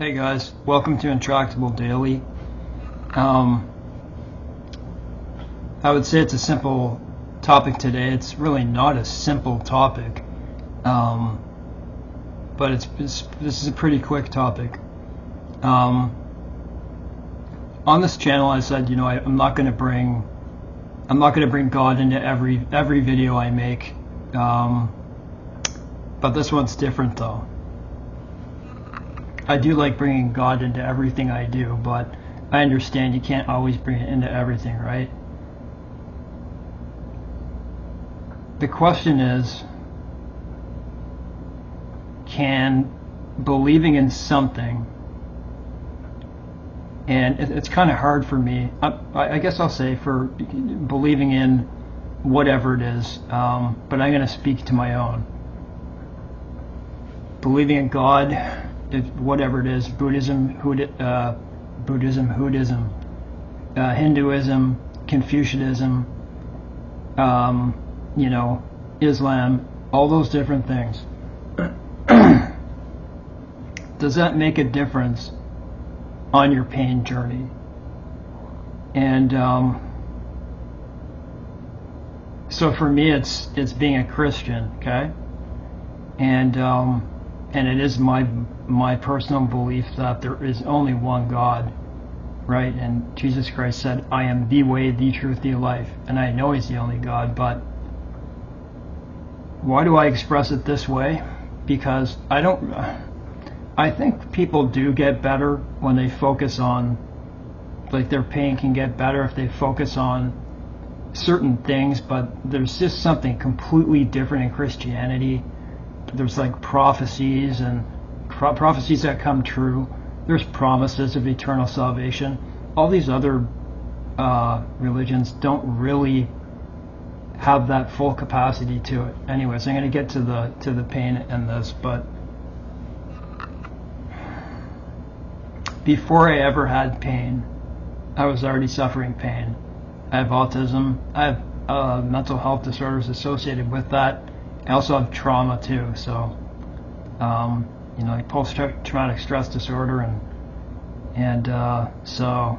Hey guys, welcome to Intractable Daily. I would say it's a simple topic today. It's really not a simple topic, but this is a pretty quick topic. On this channel, I said, I'm not going to bring God into every video I make, but this one's different though. I do like bringing God into everything I do, but I understand you can't always bring it into everything, right? The question is, can believing in something, and it's kind of hard for me, I guess I'll say for believing in whatever it is, but I'm going to speak to my own. Believing in God, whatever it is, Buddhism, Hinduism, Confucianism, Islam, all those different things. Does that make a difference on your pain journey? And so for me, it's being a Christian, okay? And it is my personal belief that there is only one God, right? And Jesus Christ said, I am the way, the truth, the life. And I know He's the only God, but why do I express it this way? Because I think people do get better when they focus on, like, their pain can get better if they focus on certain things, but there's just something completely different in Christianity. There's like prophecies and prophecies that come true. There's promises of eternal salvation. All these other religions don't really have that full capacity to it. Anyways, I'm going to get to the pain in this, but before I ever had pain, I was already suffering pain. I have autism. I have mental health disorders associated with that. I also have trauma too, so like post-traumatic stress disorder, and so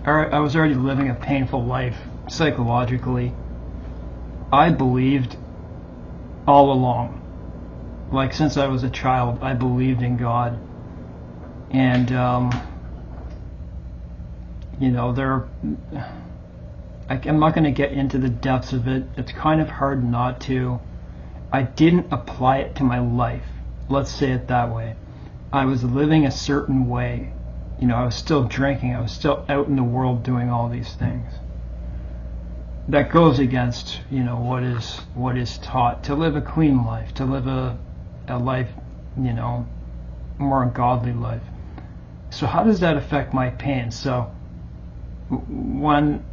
I was already living a painful life psychologically. I believed all along, like since I was a child, I believed in God, and I'm not going to get into the depths of it. It's kind of hard not to. I didn't apply it to my life. Let's say it that way. I was living a certain way. I was still drinking. I was still out in the world doing all these things. That goes against, what is taught. To live a clean life, to live a life, more godly life. So how does that affect my pain? So when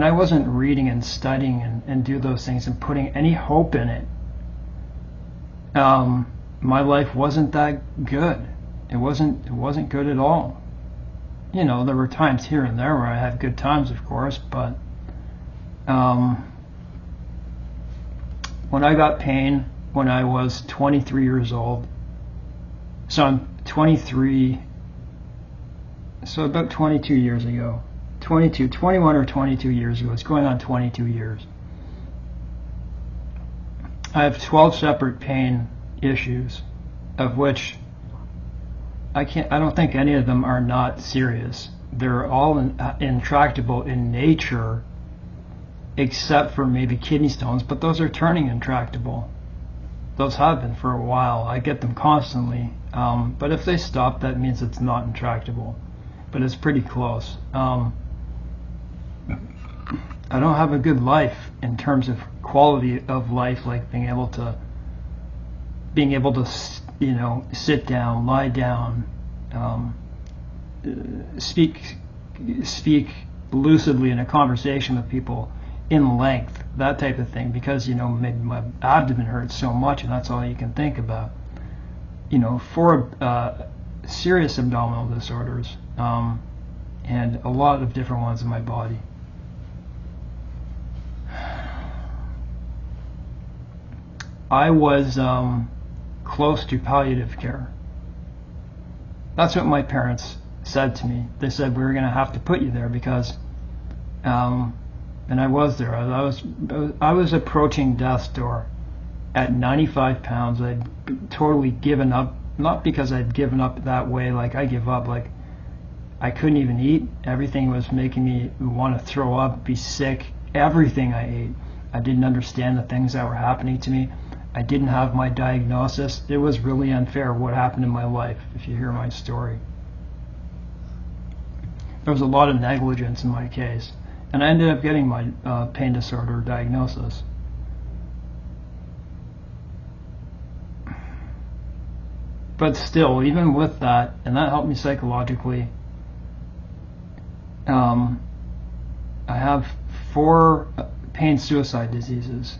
I wasn't reading and studying and do those things and putting any hope in it, my life wasn't that good. It wasn't good at all. There were times here and there where I had good times, of course, but when I got pain when I was 23 years old, so I'm 23, so about 22 years ago, 21 or 22 years ago. It's going on 22 years. I have 12 separate pain issues, of which I don't think any of them are not serious. They're all intractable in nature, except for maybe kidney stones, but those are turning intractable. Those have been for a while. I get them constantly, but if they stop, that means it's not intractable, but it's pretty close. I don't have a good life in terms of quality of life, like being able to sit down, lie down, speak lucidly in a conversation with people in length, that type of thing, because maybe my abdomen hurts so much and that's all you can think about. For serious abdominal disorders, and a lot of different ones in my body. I was close to palliative care. That's what my parents said to me. They said we were going to have to put you there because, and I was there. I was approaching death's door at 95 pounds. I'd totally given up, not because I'd given up that way, like I give up, like I couldn't even eat. Everything was making me want to throw up, be sick. Everything I ate. I didn't understand the things that were happening to me. I didn't have my diagnosis. It was really unfair what happened in my life, if you hear my story. There was a lot of negligence in my case, and I ended up getting my pain disorder diagnosis. But still, even with that, and that helped me psychologically, I have 4 pain suicide diseases.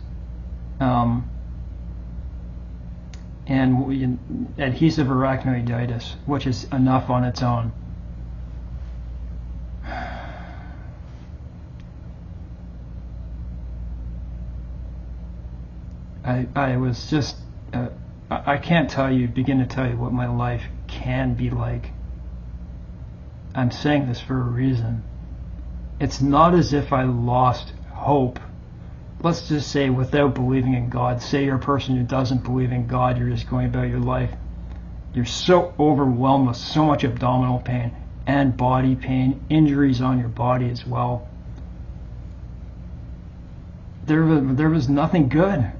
And adhesive arachnoiditis, which is enough on its own. I was just, I can't begin to tell you what my life can be like. I'm saying this for a reason. It's not as if I lost hope. Let's just say without believing in God. Say you're a person who doesn't believe in God, you're just going about your life. You're so overwhelmed with so much abdominal pain and body pain, injuries on your body as well. There was nothing good.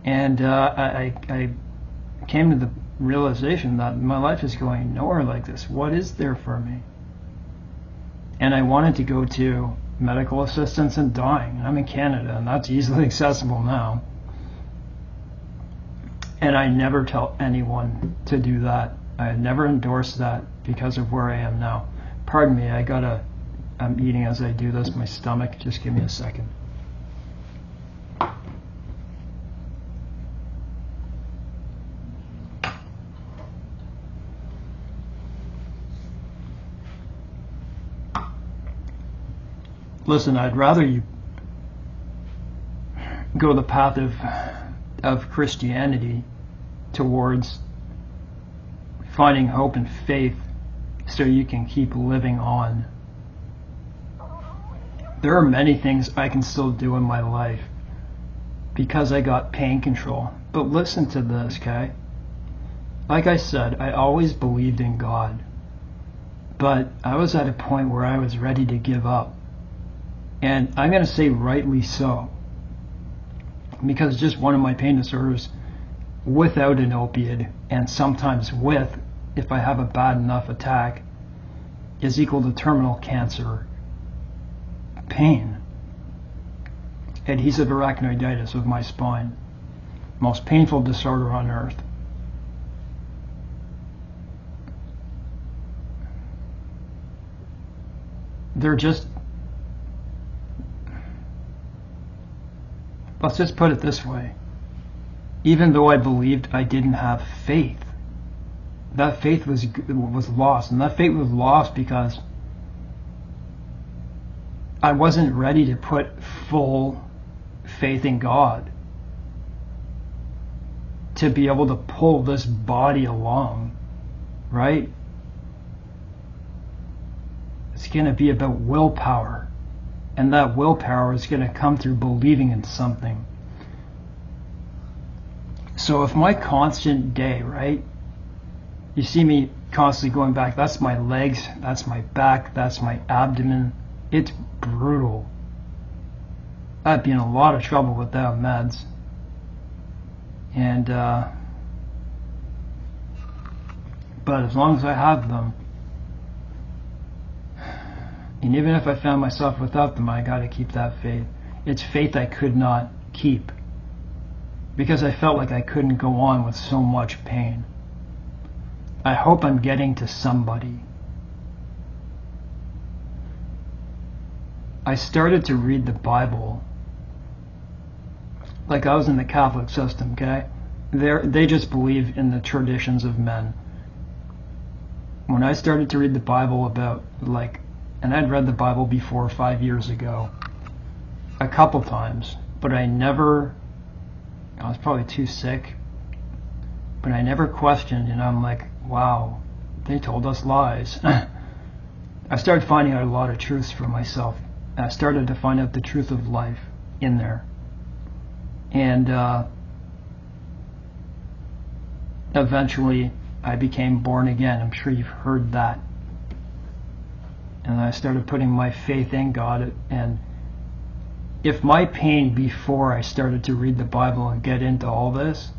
And I came to the realization that my life is going nowhere like this. What is there for me? And I wanted to go to medical assistance and dying. I'm in Canada, and that's easily accessible now. And I never tell anyone to do that. I never endorse that because of where I am now. Pardon me, I'm eating as I do this, my stomach. Just give me a second. Listen, I'd rather you go the path of Christianity towards finding hope and faith so you can keep living on. There are many things I can still do in my life because I got pain control. But listen to this, okay? Like I said, I always believed in God. But I was at a point where I was ready to give up. And I'm going to say rightly so. Because just one of my pain disorders without an opiate, and sometimes with, if I have a bad enough attack, is equal to terminal cancer pain. Adhesive arachnoiditis of my spine. Most painful disorder on earth. They're just, let's just put it this way. Even though I believed I didn't have faith, that faith was lost. And that faith was lost because I wasn't ready to put full faith in God to be able to pull this body along, right? It's going to be about willpower. And that willpower is going to come through believing in something. So if my constant day, right? You see me constantly going back. That's my legs. That's my back. That's my abdomen. It's brutal. I'd be in a lot of trouble without meds. And, but as long as I have them, and even if I found myself without them, I got to keep that faith. It's faith I could not keep because I felt like I couldn't go on with so much pain. I hope I'm getting to somebody. I started to read the Bible. Like I was in the Catholic system, okay? They just believe in the traditions of men. When I started to read the Bible and I'd read the Bible before 5 years ago, a couple times, but I was probably too sick. but I never questioned, and I'm like, wow, they told us lies. I started finding out a lot of truths for myself. I started to find out the truth of life in there. And eventually I became born again. I'm sure you've heard that. And I started putting my faith in God. And if my pain before I started to read the Bible and get into all this,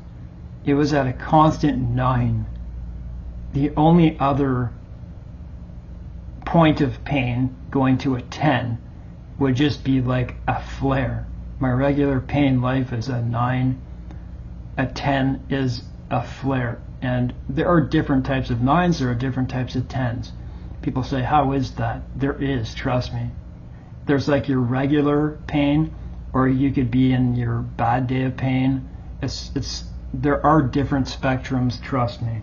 it was at a constant 9. The only other point of pain going to a 10 would just be like a flare. My regular pain life is a 9. A 10 is a flare. And there are different types of 9s, there are different types of 10s. People say, how is that? There is, trust me. There's like your regular pain, or you could be in your bad day of pain. There are different spectrums, trust me.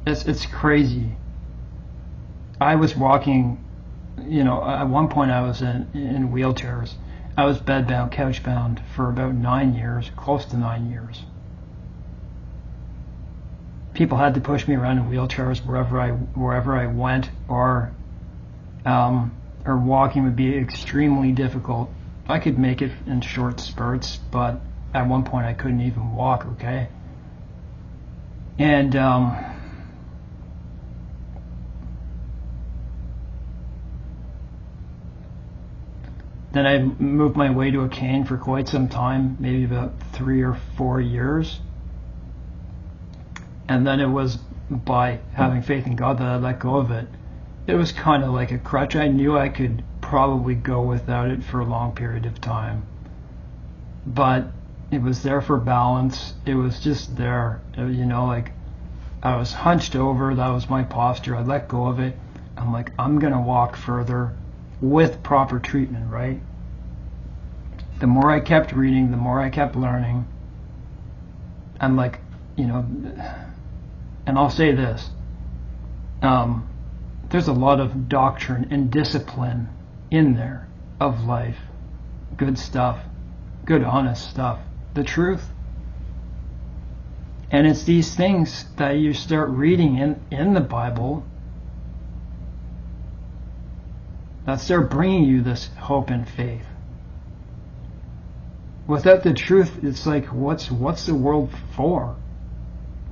It's crazy. I was walking, at one point I was in wheelchairs. I was bedbound, couchbound for about 9 years, close to 9 years. People had to push me around in wheelchairs wherever I went, or walking would be extremely difficult. I could make it in short spurts, but at one point I couldn't even walk, okay? And then I moved my way to a cane for quite some time, maybe about 3 or 4 years. And then it was by having faith in God that I let go of it. It was kind of like a crutch. I knew I could probably go without it for a long period of time. But it was there for balance. It was just there. Like I was hunched over. That was my posture. I let go of it. I'm like, I'm going to walk further with proper treatment, right? The more I kept reading, the more I kept learning. I'm like, and I'll say this, there's a lot of doctrine and discipline in there of life. Good stuff, good honest stuff, the truth. And it's these things that you start reading in the Bible that start bringing you this hope and faith. Without the truth, it's like, what's the world for?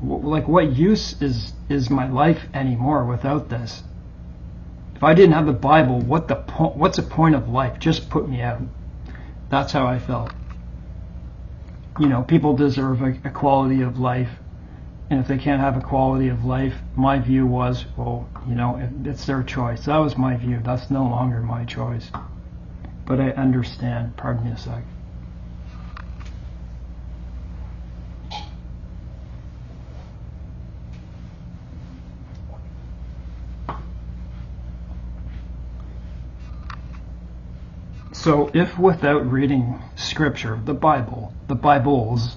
Like, what use is my life anymore without this? If I didn't have the Bible, what's the point of life? Just put me out. That's how I felt. People deserve a quality of life, and if they can't have a quality of life, my view was, well, it's their choice. That was my view. That's no longer my choice. But I understand. Pardon me a sec. So if without reading Scripture, the Bible, the Bibles,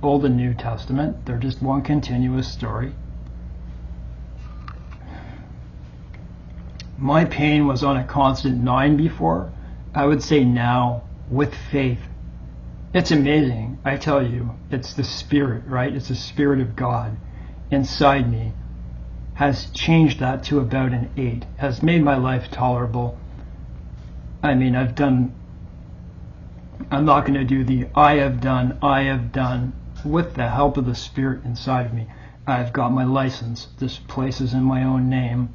Old and New Testament, they're just one continuous story. My pain was on a constant 9 before. I would say now, with faith, it's amazing. I tell you, it's the Spirit, right? It's the Spirit of God inside me has changed that to about an 8, has made my life tolerable. I mean, I'm not going to do the I have done. With the help of the Spirit inside of me, I've got my license. This place is in my own name.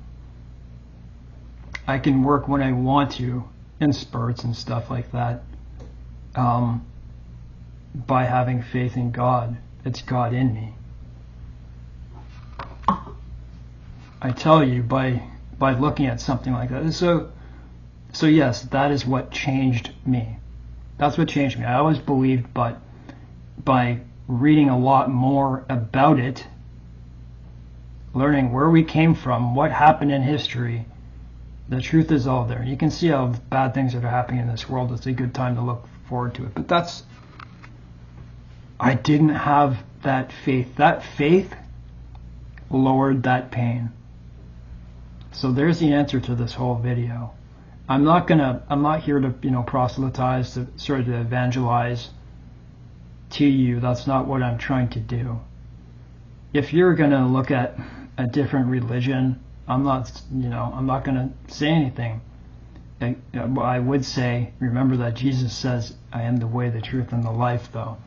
I can work when I want to, in spurts and stuff like that, by having faith in God. It's God in me. I tell you, by looking at something like that. So yes, that is what changed me. That's what changed me. I always believed, but by reading a lot more about it, learning where we came from, what happened in history, the truth is all there. You can see how bad things that are happening in this world. It's a good time to look forward to it. But I didn't have that faith. That faith lowered that pain. So there's the answer to this whole video. I'm not here to, proselytize, to sort of to evangelize to you. That's not what I'm trying to do. If you're going to look at a different religion, I'm not going to say anything. I would say, remember that Jesus says, I am the way, the truth, and the life, though.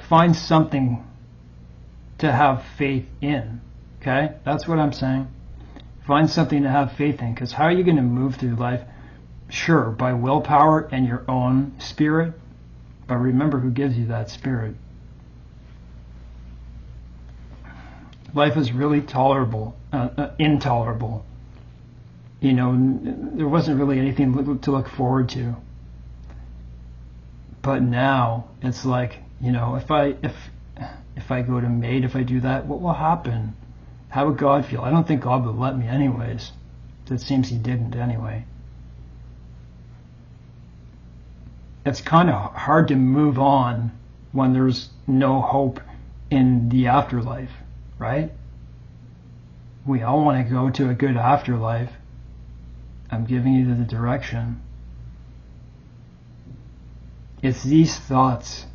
Find something to have faith in, okay? That's what I'm saying. Find something to have faith in, because how are you going to move through life? Sure, by willpower and your own spirit, but remember who gives you that spirit. Life is really intolerable. There wasn't really anything to look forward to. But now it's like, if I go to mate, if I do that, what will happen? How would God feel? I don't think God would let me anyways. It seems he didn't anyway. It's kind of hard to move on when there's no hope in the afterlife, right? We all want to go to a good afterlife. I'm giving you the direction. It's these thoughts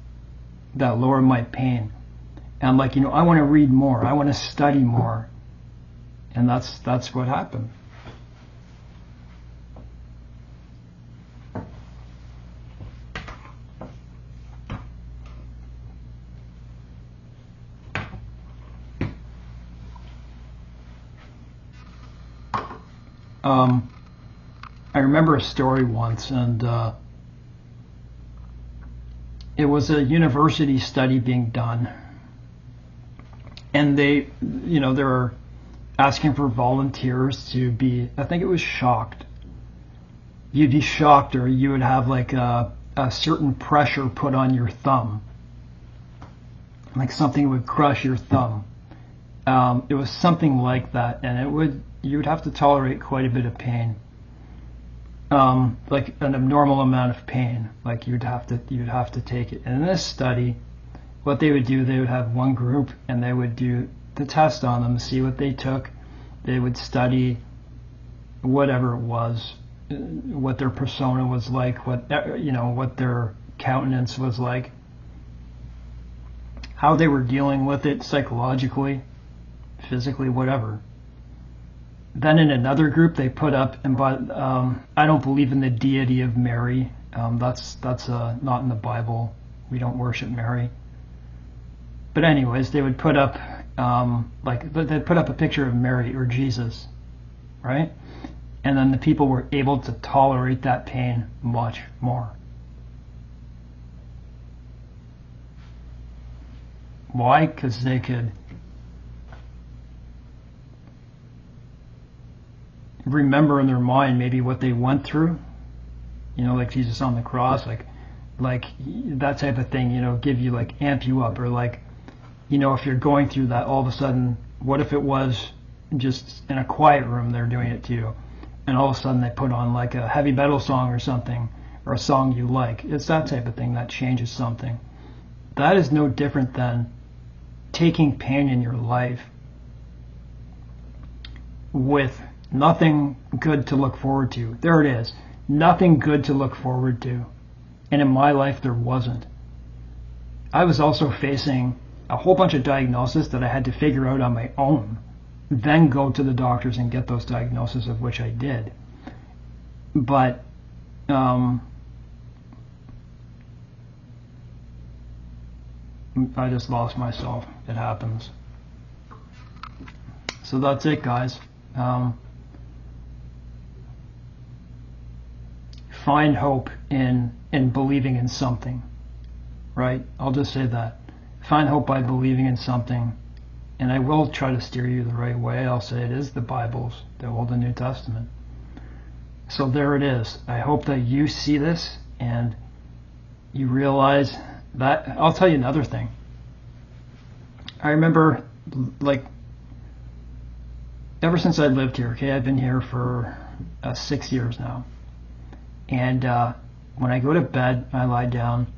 that lower my pain. And I want to read more. I want to study more. And that's what happened. I remember a story once, and it was a university study being done, and they were asking for volunteers to be, I think it was shocked. You'd be shocked, or you would have a certain pressure put on your thumb, like something would crush your thumb. It was something like that, and you would have to tolerate quite a bit of pain. Like an abnormal amount of pain, like you'd have to take it. And in this study, what they would do, they would have one group and they would do the test on them, see what they took. They would study whatever it was, what their persona was like, what their countenance was like, how they were dealing with it psychologically, physically, whatever. Then in another group they put up, I don't believe in the deity of Mary. That's not in the Bible. We don't worship Mary. But anyways, they would put up they'd put up a picture of Mary or Jesus, right? And then the people were able to tolerate that pain much more. Why? Because they could remember in their mind maybe what they went through, like Jesus on the cross, like that type of thing, give you amp you up, or if you're going through that, all of a sudden, what if it was just in a quiet room they're doing it to you, and all of a sudden they put on a heavy metal song or something, or a song you like. It's that type of thing that changes something. That is no different than taking pain in your life with nothing good to look forward to. There it is. Nothing good to look forward to. And in my life, there wasn't. I was also facing a whole bunch of diagnoses that I had to figure out on my own, then go to the doctors and get those diagnoses, of which I did. But I just lost myself. It happens. So that's it, guys. Find hope in believing in something, right? I'll just say that. Find hope by believing in something, and I will try to steer you the right way. I'll say it is the Bibles, the Old and New Testament. So there it is. I hope that you see this and you realize that. I'll tell you another thing. I remember, ever since I lived here, okay, I've been here for 6 years now. And when I go to bed, I lie down,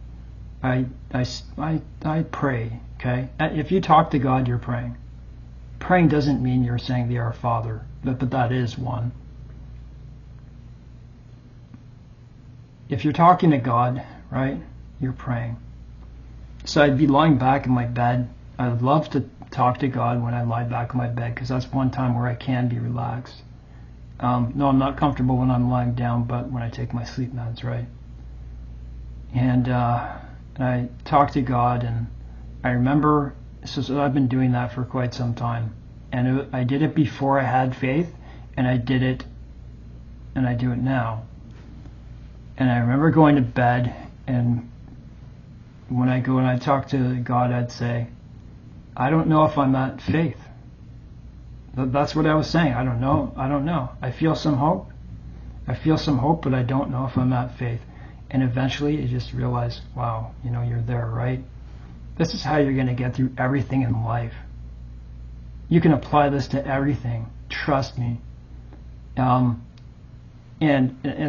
I pray, okay? If you talk to God, you're praying. Praying doesn't mean you're saying the Our Father, but that is one. If you're talking to God, right, you're praying. So I'd be lying back in my bed. I would love to talk to God when I lie back in my bed, because that's one time where I can be relaxed. No, I'm not comfortable when I'm lying down, but when I take my sleep meds, right? And I talk to God, and I remember, so I've been doing that for quite some time. And I did it before I had faith, and I did it, and I do it now. And I remember going to bed, and when I go and I talk to God, I'd say, I don't know if I'm at faith. That's what I was saying. I don't know. I feel some hope. But I don't know if I'm at faith. And eventually you just realize, wow, you're there, right? This is how you're going to get through everything in life. You can apply this to everything. Trust me. And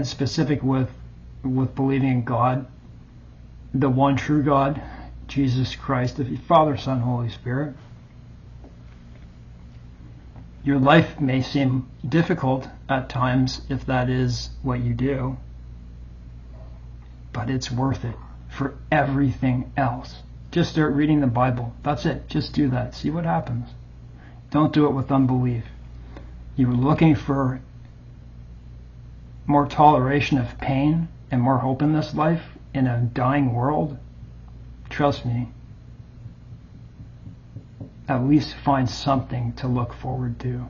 specific with believing in God, the one true God, Jesus Christ, the Father, Son, Holy Spirit. Your life may seem difficult at times if that is what you do, but it's worth it for everything else. Just start reading the Bible. That's it. Just do that. See what happens. Don't do it with unbelief. You're looking for more toleration of pain and more hope in this life in a dying world. Trust me. At least find something to look forward to.